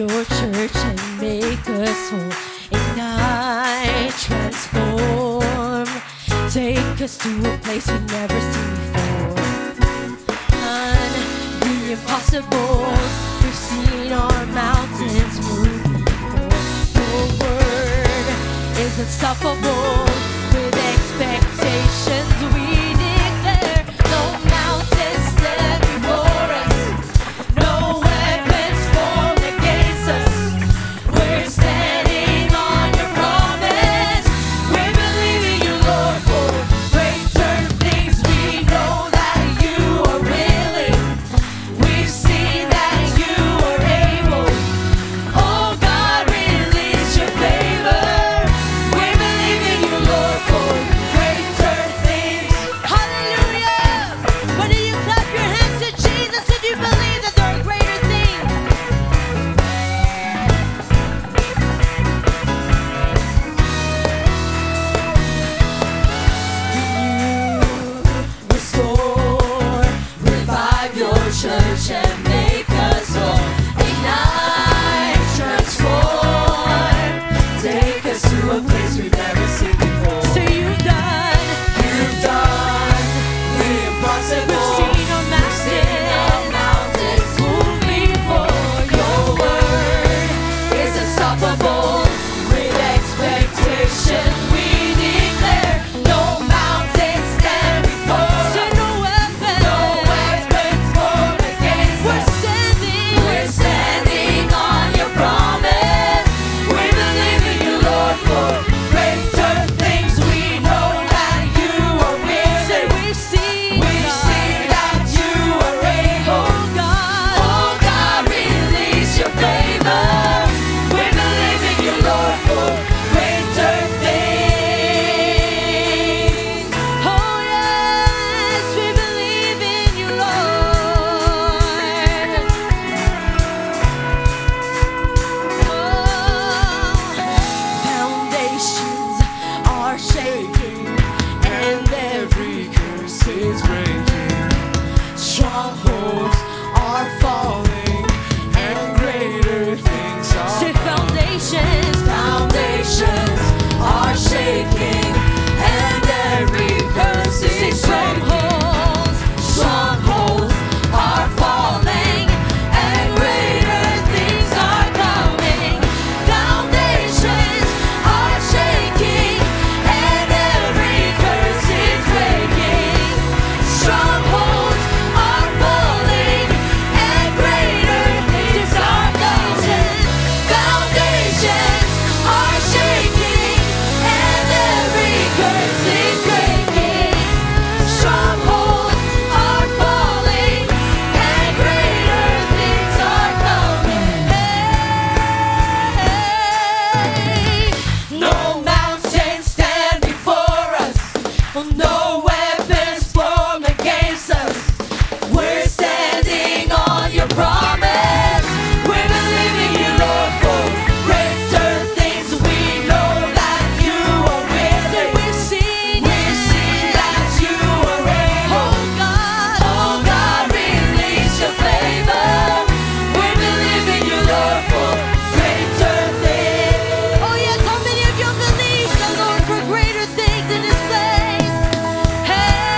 your church and make us whole. Ignite, transform, take us to a place we've never seen before. The impossible, we've seen our mountains move before. Your word is unstoppable. With expectations we declare, no mountains stand before us, no weapons formed against us. We're standing on your promise. We're believing you, Lord, for greater things. We know that you are willing. We've seen that you are able. Oh God, release your favor. We're believing you, Lord, for greater things. Hallelujah! Why do you clap your hands to Jesus if you believe that there are greater things? Restore, revive your church and make us whole. Ignite, transform, take us to a place we've never seen before. So you've done the impossible. We've seen our mountains move before. Your word is unstoppable. With expectations we declare, no mountains stand before. So no weapons formed against us. We're standing on your promise. We believe in you, Lord, for greater things. We know that you are willing. We've seen that you are able. Oh God, release your favor. We believe in you, Lord, for greater things. Oh yes, we believe in you, Lord. Foundations are shaking and every curse is breaking. Strongholds are falling and greater things are. Say foundations are shaking and every curse is breaking. Strongholds are falling and greater things are coming. Foundations are shaking and every curse is breaking. Strongholds are falling and greater things are coming. Foundations are shaking and every curse is breaking. Strongholds are falling and greater things are coming. No mountains stand before us. No weapons formed against us. We're standing on your promise. We're believing you, Lord, for greater things. We know that you are willing. We've seen that you are able. Oh God, release your favor. We're believing you, Lord, for greater things. Oh yes, how many of you believe the Lord for greater things in this place? Hey,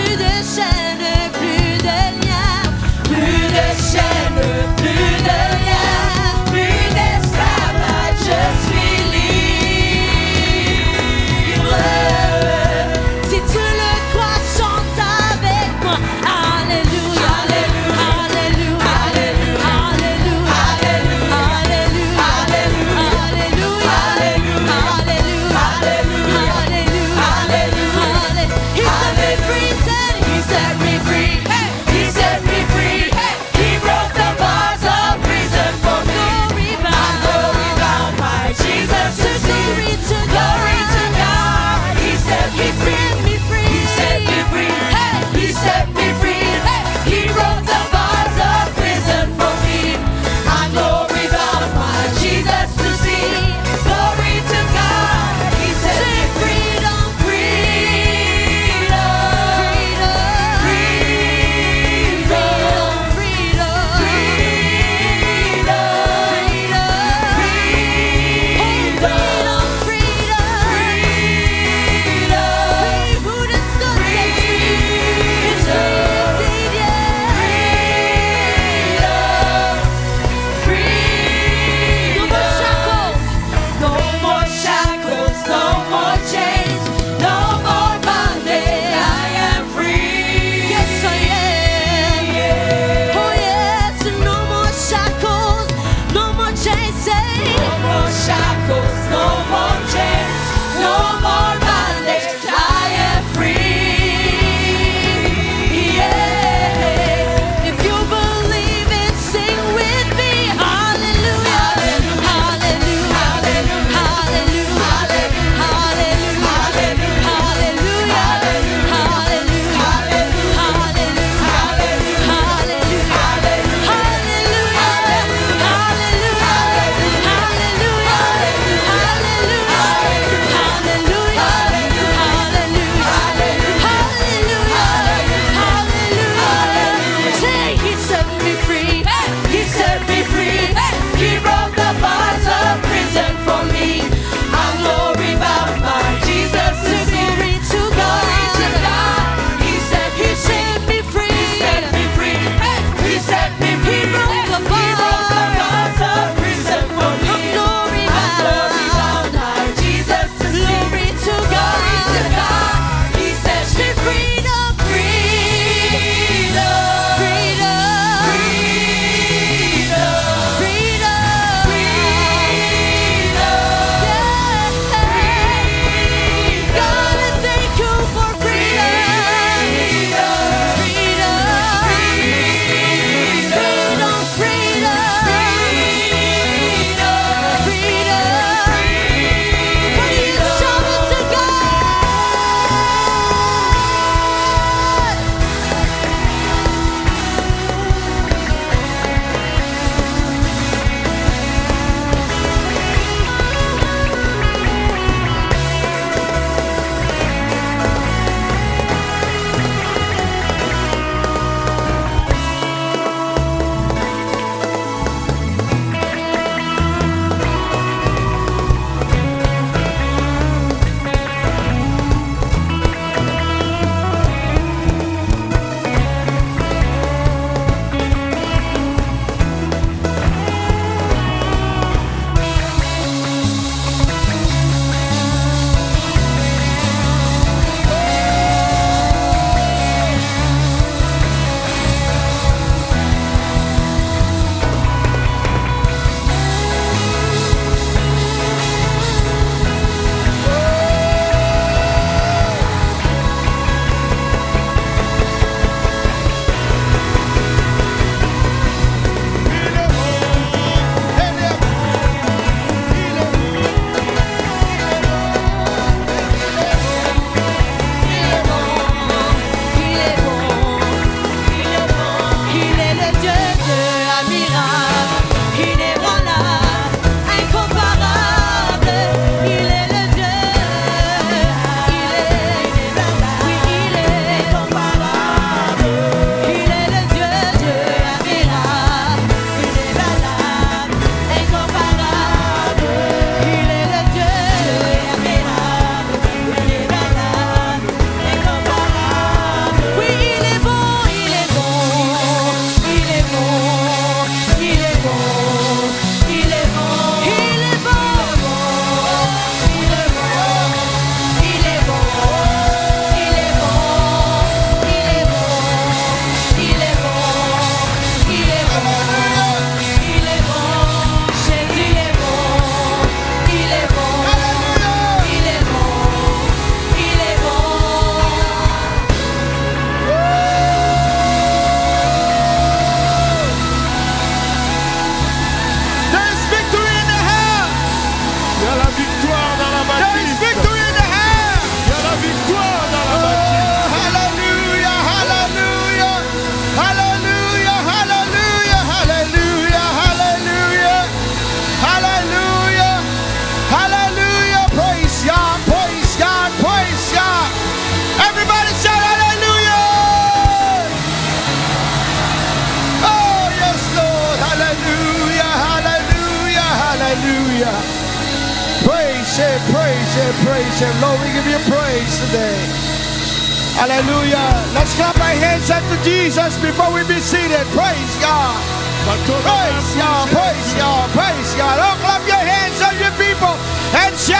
plus de chaînes, plus de liens, plus de chaînes, plus de liens, plus d'esclavage, je suis libre. Si tu le crois, chante avec moi. Alléluia, Alléluia, Alléluia, Alléluia, Alléluia, Alléluia, Alléluia, Alléluia, Alléluia, Alléluia. He set me free, he set me Him, praise Him, praise Him. Lord, we give you praise today. Hallelujah. Let's clap our hands unto Jesus before we be seated. Praise God. Praise God, praise God, praise God. Oh, clap your hands on your people and shout.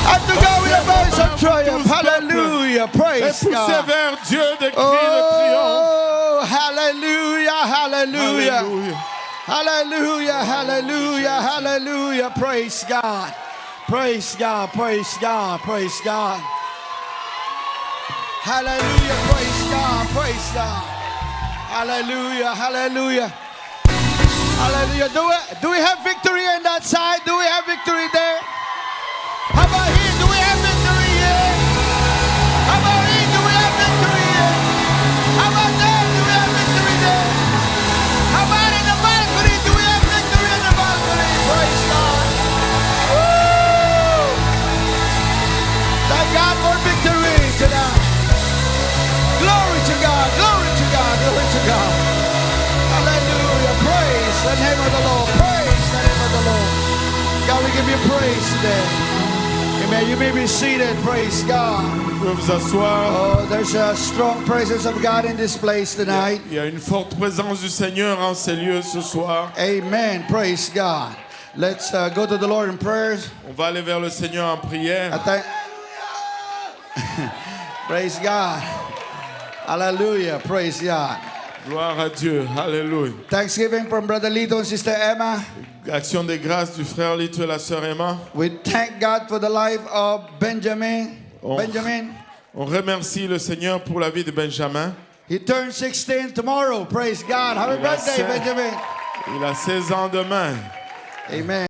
Unto God with a voice of triumph. Hallelujah, praise God. Vers Dieu de cris de triomphe. Oh, hallelujah, hallelujah. Hallelujah, hallelujah, hallelujah. Praise God. Praise God, praise God, praise God. Hallelujah, praise God, praise God. Hallelujah, hallelujah. Hallelujah. Do we have victory on that side? Do we have victory there? How about here? Do we have victory here? How about here? Do we have victory here? How about there? Do we have victory there? How about in the balcony? Do we have victory in the balcony? Praise God. Woo! Thank God for victory tonight. Glory to God, glory to God, glory to God. Hallelujah. Praise the name of the Lord. Praise the name of the Lord. God, we give you praise today. Amen. You may be seated. Praise God. Vous pouvez vous asseoir. Oh, there's a strong presence of God in this place tonight. Il y a une forte présence du Seigneur en ces lieux ce soir. Amen. Praise God. Let's go to the Lord in prayers. On va aller vers le Seigneur en prière. Praise God. Hallelujah. Praise God. Gloire à Dieu. Alléluia. Thanksgiving from Brother Lito and Sister Emma. Action de grâce du frère Lito et la sœur Emma. We thank God for the life of Benjamin. On remercie le Seigneur pour la vie de Benjamin. He turned 16 tomorrow. Praise God. Happy birthday, Benjamin. Il a 16 ans demain. Amen.